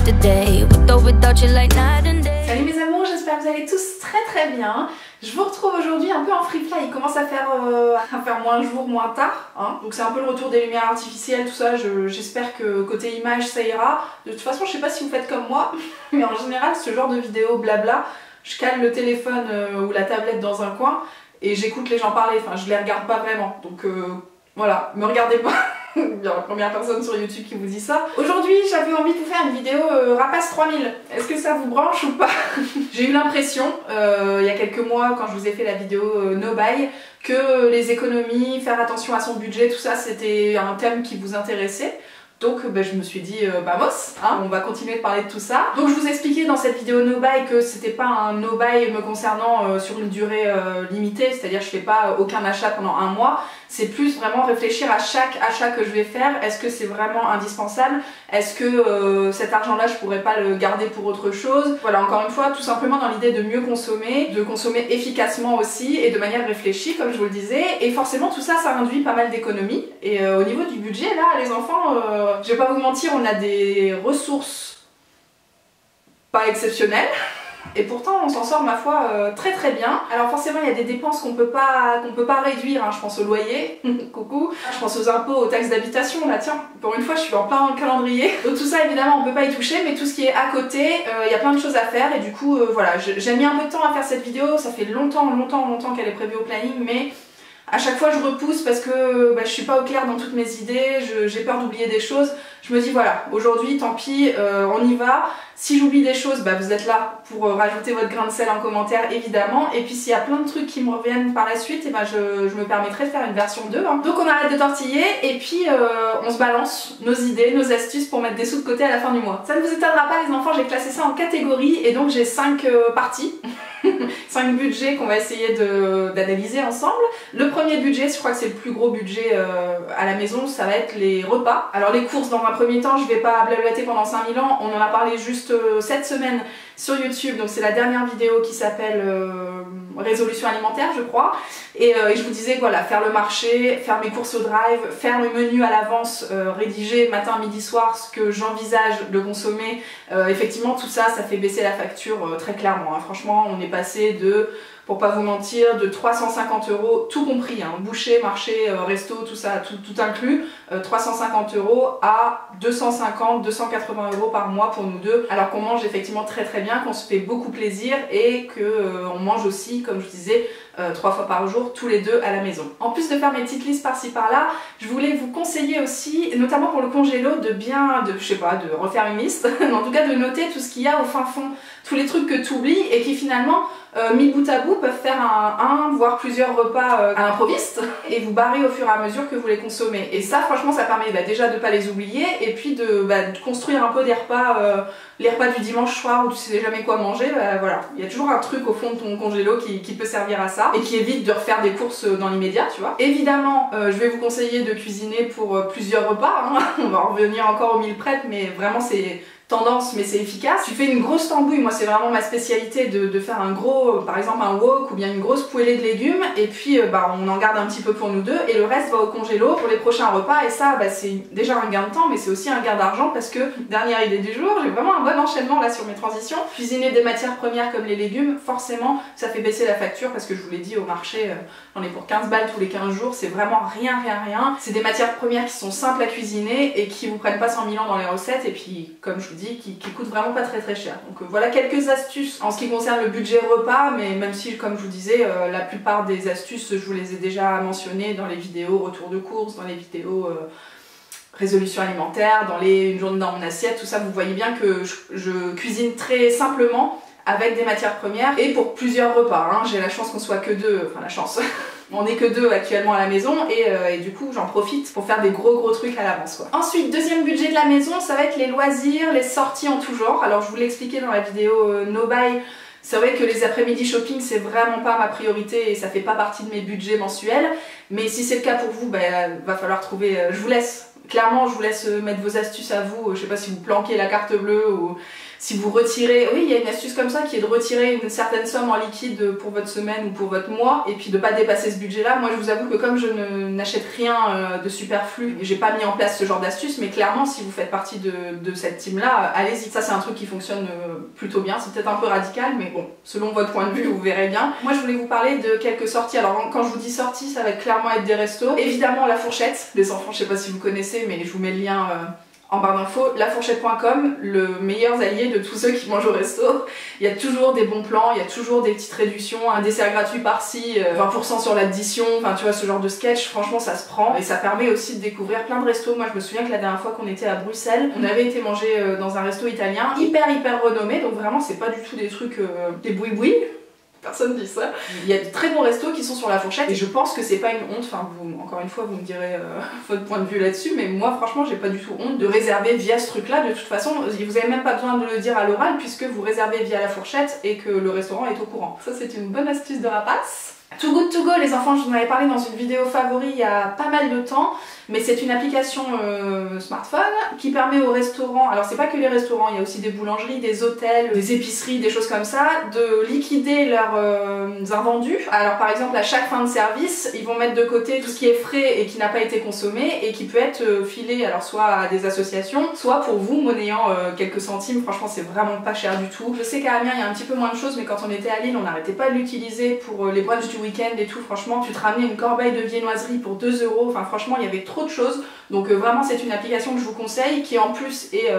yesterday. With or without you like night and day. Salut mes amours, j'espère que vous allez tous très bien. Je vous retrouve aujourd'hui un peu en free fly. Il commence à faire moins jour, moins tard, hein. Donc c'est un peu le retour des lumières artificielles, tout ça. J'espère que côté image ça ira. De toute façon, je sais pas si vous faites comme moi, mais en général ce genre de vidéo blabla, je cale le téléphone ou la tablette dans un coin et j'écoute les gens parler. Enfin, je les regarde pas vraiment. Donc voilà, me regardez pas. Il y a la première personne sur YouTube qui vous dit ça. Aujourd'hui, j'avais envie de vous faire une vidéo Rapace 3000. Est-ce que ça vous branche ou pas? J'ai eu l'impression, il y a quelques mois, quand je vous ai fait la vidéo No Buy, que les économies, faire attention à son budget, tout ça, c'était un thème qui vous intéressait. Donc je me suis dit, vamos, hein, on va continuer de parler de tout ça. Donc je vous expliquais dans cette vidéo No Buy que c'était pas un No Buy me concernant sur une durée limitée, c'est-à-dire je fais pas aucun achat pendant un mois. C'est plus vraiment réfléchir à chaque achat que je vais faire. Est-ce que c'est vraiment indispensable? Est-ce que cet argent-là, je pourrais pas le garder pour autre chose? Voilà, encore une fois, tout simplement dans l'idée de mieux consommer, de consommer efficacement aussi et de manière réfléchie, comme je vous le disais. Et forcément, tout ça, ça induit pas mal d'économies. Et au niveau du budget, là, les enfants, je vais pas vous mentir, on a des ressources pas exceptionnelles. Et pourtant on s'en sort ma foi très bien. Alors forcément il y a des dépenses qu'on peut pas réduire, hein. Je pense au loyer, coucou, je pense aux impôts, aux taxes d'habitation, là tiens, pour une fois je suis en plein dans le calendrier. Donc tout ça évidemment on peut pas y toucher, mais tout ce qui est à côté, il y a plein de choses à faire et du coup voilà, j'ai mis un peu de temps à faire cette vidéo, ça fait longtemps qu'elle est prévue au planning, mais à chaque fois je repousse parce que je suis pas au clair dans toutes mes idées, j'ai peur d'oublier des choses. Je me dis voilà, aujourd'hui tant pis, on y va. Si j'oublie des choses, vous êtes là pour rajouter votre grain de sel en commentaire évidemment. Et puis s'il y a plein de trucs qui me reviennent par la suite, je me permettrai de faire une version 2. Hein. Donc on arrête de tortiller et puis on se balance nos idées, nos astuces pour mettre des sous de côté à la fin du mois. Ça ne vous étonnera pas les enfants, j'ai classé ça en catégories et donc j'ai 5 parties. 5 budgets qu'on va essayer d'analyser ensemble. Le premier budget, je crois que c'est le plus gros budget à la maison, ça va être les repas. Alors les courses dans un premier temps, je vais pas blablater pendant 5000 ans, on en a parlé juste cette semaine sur YouTube, donc c'est la dernière vidéo qui s'appelle résolution alimentaire je crois, et je vous disais que voilà, faire le marché, faire mes courses au drive, faire le menu à l'avance, rédiger matin, midi, soir ce que j'envisage de consommer, effectivement tout ça, ça fait baisser la facture très clairement, hein. Franchement on est passé de, pour pas vous mentir, de 350 € tout compris, hein, boucher, marché, resto, tout ça, tout inclus, 350 € à 250, 280 € par mois pour nous deux, alors qu'on mange effectivement très bien, qu'on se fait beaucoup plaisir et qu'on mange aussi, comme je disais, 3 fois par jour, tous les deux à la maison. En plus de faire mes petites listes par-ci par-là, je voulais vous conseiller aussi, notamment pour le congélo, je sais pas, de refaire une liste, mais en tout cas de noter tout ce qu'il y a au fin fond, tous les trucs que tu oublies et qui finalement, mis bout à bout, peuvent faire un voire plusieurs repas à l'improviste et vous barrer au fur et à mesure que vous les consommez. Et ça, franchement, ça permet déjà de pas les oublier et puis de construire un peu des repas, les repas du dimanche soir où tu sais jamais quoi manger. Voilà, il y a toujours un truc au fond de ton congélo qui peut servir à ça et qui évite de refaire des courses dans l'immédiat, tu vois. Évidemment, je vais vous conseiller de cuisiner pour plusieurs repas, hein. On va revenir encore au meal prep, mais vraiment c'est tendance, mais c'est efficace. Tu fais une grosse tambouille, moi c'est vraiment ma spécialité de faire un gros, par exemple un wok ou bien une grosse poêlée de légumes, et puis on en garde un petit peu pour nous deux et le reste va au congélo pour les prochains repas. Et ça c'est déjà un gain de temps, mais c'est aussi un gain d'argent parce que, dernière idée du jour, j'ai vraiment un bon enchaînement là sur mes transitions. Cuisiner des matières premières comme les légumes, forcément ça fait baisser la facture parce que je vous l'ai dit, au marché j'en ai pour 15 balles tous les 15 jours, c'est vraiment rien. C'est des matières premières qui sont simples à cuisiner et qui vous prennent pas 100 000 ans dans les recettes, et puis comme je vous dis, qui coûte vraiment pas très cher. Donc voilà quelques astuces en ce qui concerne le budget repas, mais même si, comme je vous disais, la plupart des astuces, je vous les ai déjà mentionnées dans les vidéos retour de course, dans les vidéos résolution alimentaire, dans une journée dans mon assiette, tout ça, vous voyez bien que je cuisine très simplement avec des matières premières et pour plusieurs repas, hein. J'ai la chance qu'on soit que deux, enfin la chance, on n'est que deux actuellement à la maison et du coup j'en profite pour faire des gros trucs à l'avance quoi. Ensuite, deuxième budget de la maison, ça va être les loisirs, les sorties en tout genre. Alors je vous l'ai expliqué dans la vidéo No Buy, c'est vrai que les après-midi shopping c'est vraiment pas ma priorité et ça fait pas partie de mes budgets mensuels, mais si c'est le cas pour vous, va falloir trouver, je vous laisse, clairement je vous laisse mettre vos astuces à vous, je sais pas si vous planquez la carte bleue ou Si vous retirez, oui, il y a une astuce comme ça qui est de retirer une certaine somme en liquide pour votre semaine ou pour votre mois et puis de pas dépasser ce budget-là. Moi, je vous avoue que comme je n'achète rien de superflu, j'ai pas mis en place ce genre d'astuce, mais clairement, si vous faites partie de cette team-là, allez-y. Ça, c'est un truc qui fonctionne plutôt bien. C'est peut-être un peu radical, mais bon, selon votre point de vue, vous verrez bien. Moi, je voulais vous parler de quelques sorties. Alors, quand je vous dis sorties, ça va clairement être des restos. Évidemment, la fourchette. Les enfants, je sais pas si vous connaissez, mais je vous mets le lien en barre d'infos, lafourchette.com, le meilleur allié de tous ceux qui mangent au resto. Il y a toujours des bons plans, il y a toujours des petites réductions, un dessert gratuit par-ci, 20% sur l'addition, enfin tu vois ce genre de sketch, franchement ça se prend. Et ça permet aussi de découvrir plein de restos. Moi je me souviens que la dernière fois qu'on était à Bruxelles, on avait été manger dans un resto italien, hyper renommé, donc vraiment c'est pas du tout des trucs, des boui-boui. Personne dit ça. Il y a de très bons restos qui sont sur la fourchette et je pense que c'est pas une honte, enfin vous, encore une fois vous me direz votre point de vue là-dessus, mais moi franchement j'ai pas du tout honte de réserver via ce truc là. De toute façon vous avez même pas besoin de le dire à l'oral puisque vous réservez via la fourchette et que le restaurant est au courant. Ça c'est une bonne astuce de rapace. Too Good To Go les enfants, je vous en avais parlé dans une vidéo favori il y a pas mal de temps, mais c'est une application smartphone qui permet aux restaurants, alors c'est pas que les restaurants, il y a aussi des boulangeries, des hôtels, des épiceries, des choses comme ça, de liquider leurs invendus. Alors par exemple à chaque fin de service, ils vont mettre de côté tout ce qui est frais et qui n'a pas été consommé et qui peut être filé alors soit à des associations, soit pour vous monnayant quelques centimes. Franchement c'est vraiment pas cher du tout. Je sais qu'à Amiens il y a un petit peu moins de choses, mais quand on était à Lille on n'arrêtait pas de l'utiliser pour les brunchs du week-end et tout. Franchement tu te ramenais une corbeille de viennoiserie pour 2 €, enfin franchement il y avait trop de choses, donc vraiment c'est une application que je vous conseille qui en plus est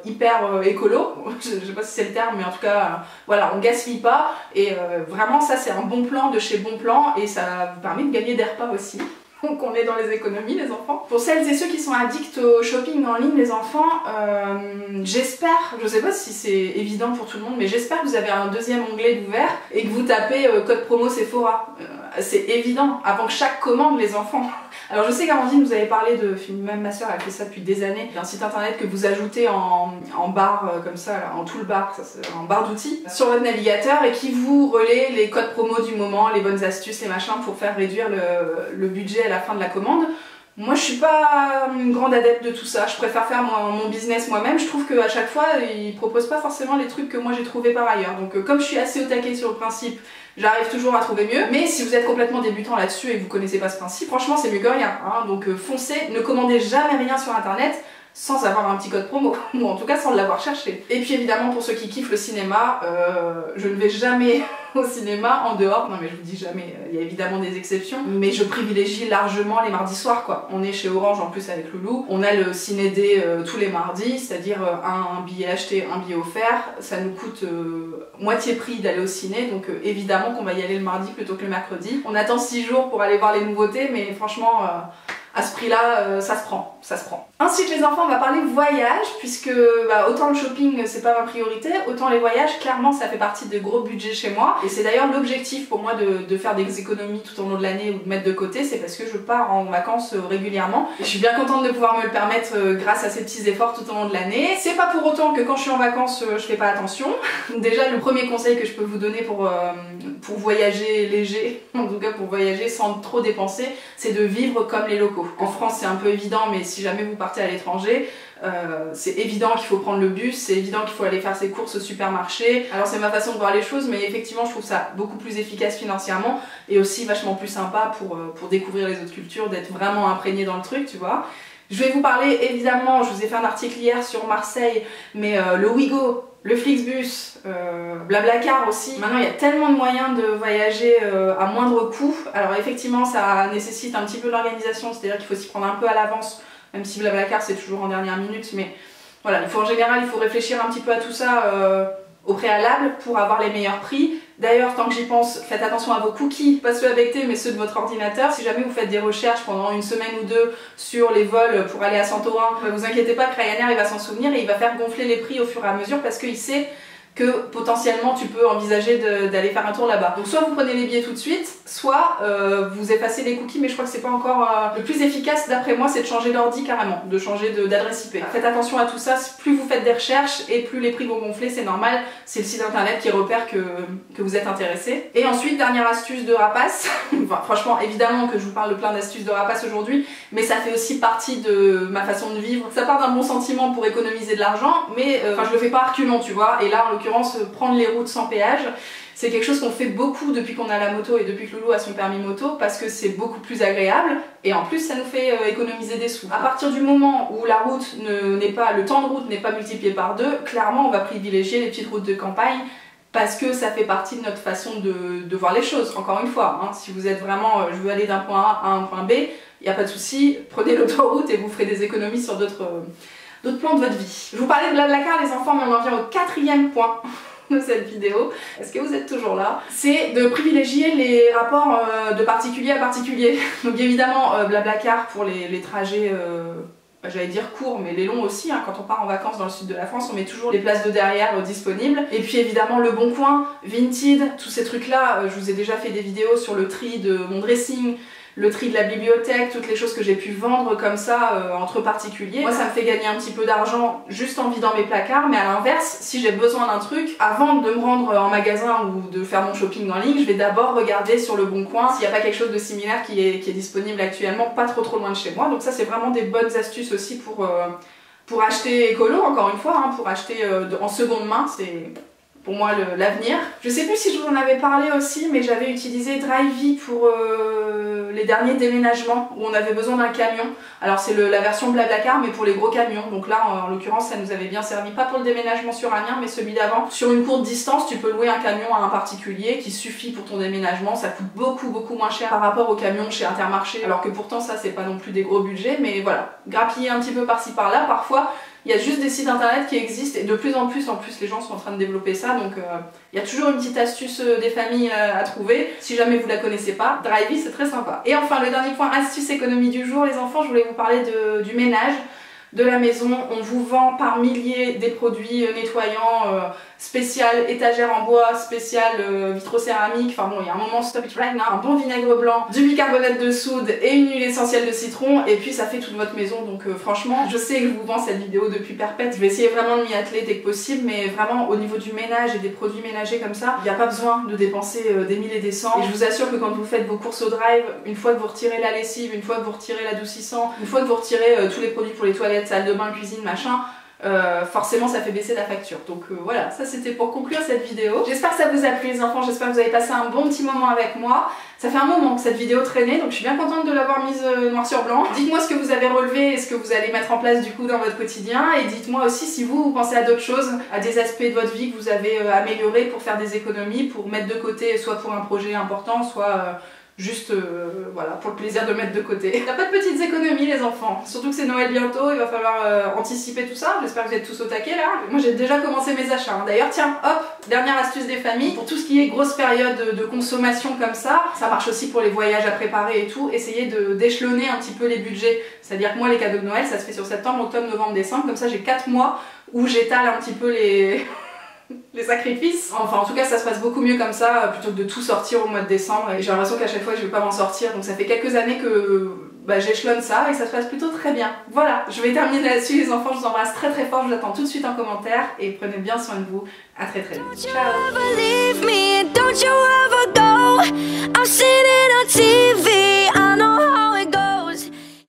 hyper écolo, je sais pas si c'est le terme mais en tout cas voilà on gaspille pas et vraiment ça c'est un bon plan de chez Bon Plan et ça vous permet de gagner des repas aussi. Donc on est dans les économies les enfants. Pour celles et ceux qui sont addicts au shopping en ligne les enfants, j'espère, je sais pas si c'est évident pour tout le monde, mais j'espère que vous avez un deuxième onglet d'ouvert et que vous tapez code promo Sephora. C'est évident, avant chaque commande les enfants. Alors je sais qu'Amandine vous avez parlé de, même ma soeur elle fait ça depuis des années, d'un site internet que vous ajoutez en barre comme ça, là, en toolbar, en barre d'outils, sur votre navigateur et qui vous relaie les codes promo du moment, les bonnes astuces, les machins pour faire réduire le budget à la fin de la commande. Moi je suis pas une grande adepte de tout ça, je préfère faire mon business moi-même. Je trouve qu'à chaque fois ils proposent pas forcément les trucs que moi j'ai trouvé par ailleurs, donc comme je suis assez au taquet sur le principe, j'arrive toujours à trouver mieux. Mais si vous êtes complètement débutant là-dessus et que vous connaissez pas ce principe, franchement c'est mieux que rien, hein. Donc foncez, ne commandez jamais rien sur internet sans avoir un petit code promo, ou en tout cas sans l'avoir cherché. Et puis évidemment pour ceux qui kiffent le cinéma, je ne vais jamais au cinéma en dehors, non mais je vous dis jamais, il y a évidemment des exceptions, mais je privilégie largement les mardis soirs quoi. On est chez Orange en plus avec Loulou, on a le ciné-dé tous les mardis, c'est-à-dire un billet acheté, un billet offert, ça nous coûte moitié prix d'aller au ciné, donc évidemment qu'on va y aller le mardi plutôt que le mercredi. On attend 6 jours pour aller voir les nouveautés, mais franchement à ce prix-là, ça se prend, ça se prend. Ensuite les enfants, on va parler voyage, puisque autant le shopping c'est pas ma priorité, autant les voyages, clairement ça fait partie des gros budgets chez moi. Et c'est d'ailleurs l'objectif pour moi de faire des économies tout au long de l'année ou de mettre de côté, c'est parce que je pars en vacances régulièrement. Et je suis bien contente de pouvoir me le permettre grâce à ces petits efforts tout au long de l'année. C'est pas pour autant que quand je suis en vacances, je fais pas attention. Déjà le premier conseil que je peux vous donner pour voyager léger, en tout cas pour voyager sans trop dépenser, c'est de vivre comme les locaux. En France c'est un peu évident, mais si jamais vous partez à l'étranger, c'est évident qu'il faut prendre le bus, c'est évident qu'il faut aller faire ses courses au supermarché. Alors c'est ma façon de voir les choses, mais effectivement je trouve ça beaucoup plus efficace financièrement et aussi vachement plus sympa pour découvrir les autres cultures, d'être vraiment imprégné dans le truc, tu vois. Je vais vous parler évidemment, je vous ai fait un article hier sur Marseille, mais le Ouigo, le Flixbus, Blablacar aussi. Maintenant il y a tellement de moyens de voyager à moindre coût. Alors effectivement ça nécessite un petit peu d'organisation, c'est-à-dire qu'il faut s'y prendre un peu à l'avance, même si Blablacar c'est toujours en dernière minute, mais voilà, en général il faut réfléchir un petit peu à tout ça au préalable pour avoir les meilleurs prix. D'ailleurs, tant que j'y pense, faites attention à vos cookies, pas ceux avec thé mais ceux de votre ordinateur. Si jamais vous faites des recherches pendant une semaine ou deux sur les vols pour aller à Santorin, vous inquiétez pas que Ryanair il va s'en souvenir et il va faire gonfler les prix au fur et à mesure parce qu'il sait que potentiellement tu peux envisager d'aller faire un tour là-bas. Donc soit vous prenez les billets tout de suite, soit vous effacez les cookies, mais je crois que c'est pas encore le plus efficace d'après moi, c'est de changer d'ordi carrément, de changer d'adresse IP. Faites attention à tout ça, plus vous faites des recherches et plus les prix vont gonfler, c'est normal, c'est le site internet qui repère que vous êtes intéressé. Et ensuite, dernière astuce de rapace, enfin, franchement évidemment que je vous parle de plein d'astuces de rapace aujourd'hui, mais ça fait aussi partie de ma façon de vivre. Ça part d'un bon sentiment pour économiser de l'argent, mais enfin je le fais pas à reculons, tu vois, et là en l'occurrence prendre les routes sans péage, c'est quelque chose qu'on fait beaucoup depuis qu'on a la moto et depuis que Loulou a son permis moto, parce que c'est beaucoup plus agréable et en plus ça nous fait économiser des sous. À partir du moment où la route le temps de route n'est pas multiplié par 2, clairement on va privilégier les petites routes de campagne parce que ça fait partie de notre façon de voir les choses. Encore une fois, hein, si vous êtes vraiment je veux aller d'un point A à un point B, il n'y a pas de souci, prenez l'autoroute et vous ferez des économies sur d'autres plans de votre vie. Je vous parlais de Blablacar les enfants, mais on en vient au 4e point de cette vidéo. Est-ce que vous êtes toujours là? C'est de privilégier les rapports de particulier à particulier. Donc évidemment Blablacar pour les trajets j'allais dire courts, mais les longs aussi, hein. Quand on part en vacances dans le sud de la France, on met toujours les places de derrière disponibles. Et puis évidemment Le Bon Coin, Vinted, tous ces trucs là, je vous ai déjà fait des vidéos sur le tri de mon dressing, le tri de la bibliothèque, toutes les choses que j'ai pu vendre comme ça entre particuliers. Moi ça me fait gagner un petit peu d'argent juste en vidant mes placards, mais à l'inverse, si j'ai besoin d'un truc, avant de me rendre en magasin ou de faire mon shopping en ligne, je vais d'abord regarder sur Le Bon Coin s'il n'y a pas quelque chose de similaire qui est disponible actuellement, pas trop loin de chez moi. Donc ça c'est vraiment des bonnes astuces aussi pour acheter écolo, encore une fois, hein, pour acheter en seconde main, c'est pour moi l'avenir. Je sais plus si je vous en avais parlé aussi, mais j'avais utilisé Drivey pour les derniers déménagements où on avait besoin d'un camion. Alors c'est la version Blablacar mais pour les gros camions, donc là en l'occurrence ça nous avait bien servi, pas pour le déménagement sur Amiens mais celui d'avant. Sur une courte distance tu peux louer un camion à un particulier qui suffit pour ton déménagement, ça coûte beaucoup moins cher par rapport au camion chez Intermarché, alors que pourtant ça c'est pas non plus des gros budgets, mais voilà, grappiller un petit peu par-ci par-là, parfois il y a juste des sites internet qui existent et de plus en plus les gens sont en train de développer ça, donc il y a toujours une petite astuce des familles à trouver. Si jamais vous la connaissez pas, Drivey c'est très sympa. Et enfin le dernier point, astuce économie du jour les enfants, je voulais vous parler du ménage de la maison. On vous vend par milliers des produits nettoyants spécial étagère en bois, spécial vitrocéramique, enfin bon il y a un moment stop it right now, un bon vinaigre blanc, du bicarbonate de soude et une huile essentielle de citron et puis ça fait toute votre maison. Donc franchement je sais que je vous vends cette vidéo depuis perpète, je vais essayer vraiment de m'y atteler dès que possible, mais vraiment au niveau du ménage et des produits ménagers comme ça, il n'y a pas besoin de dépenser des mille et des cents. Et je vous assure que quand vous faites vos courses au drive, une fois que vous retirez la lessive, une fois que vous retirez l'adoucissant, une fois que vous retirez tous les produits pour les toilettes, salle de bain, cuisine, machin, forcément ça fait baisser la facture. Donc voilà, ça c'était pour conclure cette vidéo. J'espère que ça vous a plu les enfants, j'espère que vous avez passé un bon petit moment avec moi. Ça fait un moment que cette vidéo traînait, donc je suis bien contente de l'avoir mise noir sur blanc. Dites-moi ce que vous avez relevé et ce que vous allez mettre en place du coup dans votre quotidien, et dites-moi aussi si vous pensez à d'autres choses, à des aspects de votre vie que vous avez améliorés pour faire des économies, pour mettre de côté, soit pour un projet important, soit juste voilà, pour le plaisir de mettre de côté. Il n'y a pas de petites économies les enfants, surtout que c'est Noël bientôt, il va falloir anticiper tout ça. J'espère que vous êtes tous au taquet là. Moi j'ai déjà commencé mes achats, hein. D'ailleurs tiens, hop, dernière astuce des familles, pour tout ce qui est grosse période de consommation comme ça marche aussi pour les voyages à préparer et tout, essayez d'échelonner un petit peu les budgets. C'est-à-dire que moi les cadeaux de Noël ça se fait sur septembre, octobre, novembre, décembre, comme ça j'ai 4 mois où j'étale un petit peu les sacrifices. Enfin en tout cas ça se passe beaucoup mieux comme ça plutôt que de tout sortir au mois de décembre, et j'ai l'impression qu'à chaque fois je vais pas m'en sortir, donc ça fait quelques années que j'échelonne ça et ça se passe plutôt très bien. Voilà, je vais terminer là-dessus les enfants, je vous embrasse très fort, je vous attends tout de suite en commentaire et prenez bien soin de vous. À très vite. Ciao.